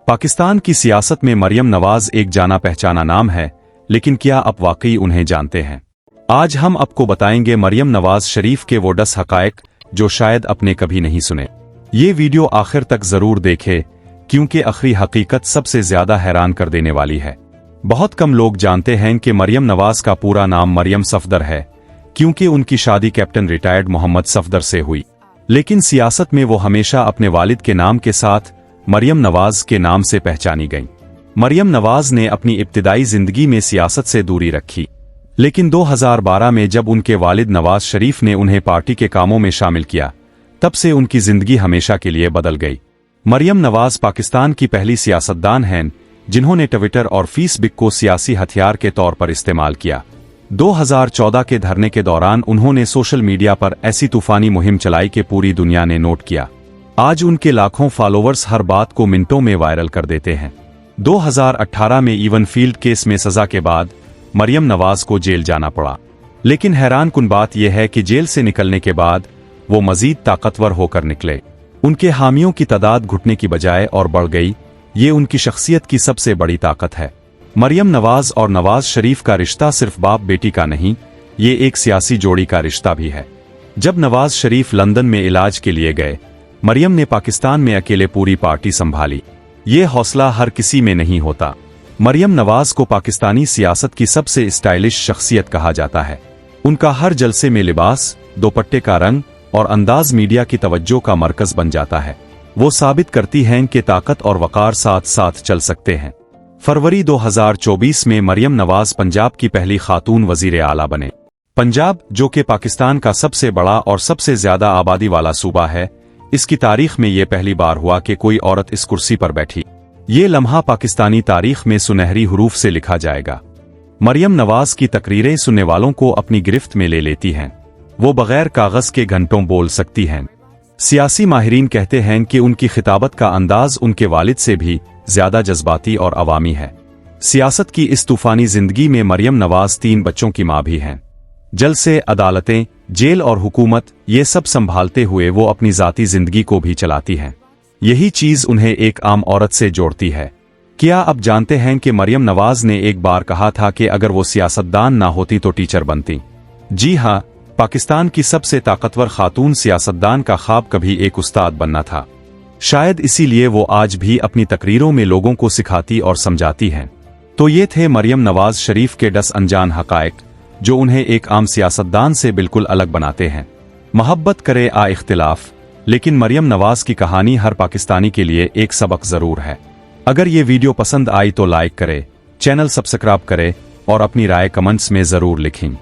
पाकिस्तान की सियासत में मरियम नवाज एक जाना पहचाना नाम है, लेकिन क्या आप वाकई उन्हें जानते हैं? आज हम आपको बताएंगे मरियम नवाज शरीफ के वो 10 हकायक जो शायद आपने कभी नहीं सुने। ये वीडियो आखिर तक जरूर देखें, क्योंकि आखिरी हकीकत सबसे ज्यादा हैरान कर देने वाली है। बहुत कम लोग जानते हैं कि मरियम नवाज का पूरा नाम मरियम सफदर है, क्योंकि उनकी शादी कैप्टन रिटायर्ड मोहम्मद सफदर से हुई। लेकिन सियासत में वो हमेशा अपने वालिद के नाम के साथ मरियम नवाज के नाम से पहचानी गईं। मरियम नवाज ने अपनी इब्तिदाई जिंदगी में सियासत से दूरी रखी, लेकिन 2012 में जब उनके वालिद नवाज शरीफ ने उन्हें पार्टी के कामों में शामिल किया, तब से उनकी जिंदगी हमेशा के लिए बदल गई। मरियम नवाज पाकिस्तान की पहली सियासतदान हैं जिन्होंने ट्विटर और फेसबुक को सियासी हथियार के तौर पर इस्तेमाल किया। 2014 के धरने के दौरान उन्होंने सोशल मीडिया पर ऐसी तूफानी मुहिम चलाई कि पूरी दुनिया ने नोट किया। आज उनके लाखों फॉलोवर्स हर बात को मिनटों में वायरल कर देते हैं। 2018 में इवनफील्ड केस में सजा के बाद मरियम नवाज को जेल जाना पड़ा, लेकिन हैरानकुन बात यह है कि जेल से निकलने के बाद वो मजीद ताकतवर होकर निकले। उनके हामियों की तादाद घुटने की बजाय और बढ़ गई। ये उनकी शख्सियत की सबसे बड़ी ताकत है। मरियम नवाज और नवाज शरीफ का रिश्ता सिर्फ बाप बेटी का नहीं, ये एक सियासी जोड़ी का रिश्ता भी है। जब नवाज शरीफ लंदन में इलाज के लिए गए, मरियम ने पाकिस्तान में अकेले पूरी पार्टी संभाली। ये हौसला हर किसी में नहीं होता। मरियम नवाज को पाकिस्तानी सियासत की सबसे स्टाइलिश शख्सियत कहा जाता है। उनका हर जलसे में लिबास, दुपट्टे का रंग और अंदाज मीडिया की तवज्जो का मरकज बन जाता है। वो साबित करती हैं कि ताकत और वकार साथ साथ चल सकते हैं। फरवरी 2024 में मरियम नवाज पंजाब की पहली खातून वजीर आला बने। पंजाब, जो कि पाकिस्तान का सबसे बड़ा और सबसे ज्यादा आबादी वाला सूबा है, इसकी तारीख में यह पहली बार हुआ कि कोई औरत इस कुर्सी पर बैठी। ये लम्हा पाकिस्तानी तारीख में सुनहरी हुरूफ से लिखा जाएगा। मरियम नवाज की तकरीरें सुनने वालों को अपनी गिरफ्त में ले लेती हैं। वो बगैर कागज के घंटों बोल सकती हैं। सियासी माहिरीन कहते हैं कि उनकी खिताबत का अंदाज उनके वालिद से भी ज्यादा जज्बाती और अवामी है। सियासत की इस तूफानी जिंदगी में मरियम नवाज 3 बच्चों की मां भी हैं। जलसे, अदालतें, जेल और हुकूमत, ये सब संभालते हुए वो अपनी जाती जिंदगी को भी चलाती हैं। यही चीज उन्हें एक आम औरत से जोड़ती है। क्या आप जानते हैं कि मरियम नवाज ने एक बार कहा था कि अगर वो सियासतदान ना होती तो टीचर बनती? जी हाँ, पाकिस्तान की सबसे ताकतवर खातून सियासतदान का ख्वाब कभी एक उस्ताद बनना था। शायद इसीलिए वो आज भी अपनी तकरीरों में लोगों को सिखाती और समझाती हैं। तो ये थे मरियम नवाज शरीफ के 10 अनजान हकायक, जो उन्हें एक आम सियासतदान से बिल्कुल अलग बनाते हैं। मोहब्बत करे आ इख्तिलाफ, लेकिन मरियम नवाज की कहानी हर पाकिस्तानी के लिए एक सबक जरूर है। अगर ये वीडियो पसंद आई तो लाइक करें, चैनल सब्सक्राइब करें और अपनी राय कमेंट्स में जरूर लिखें।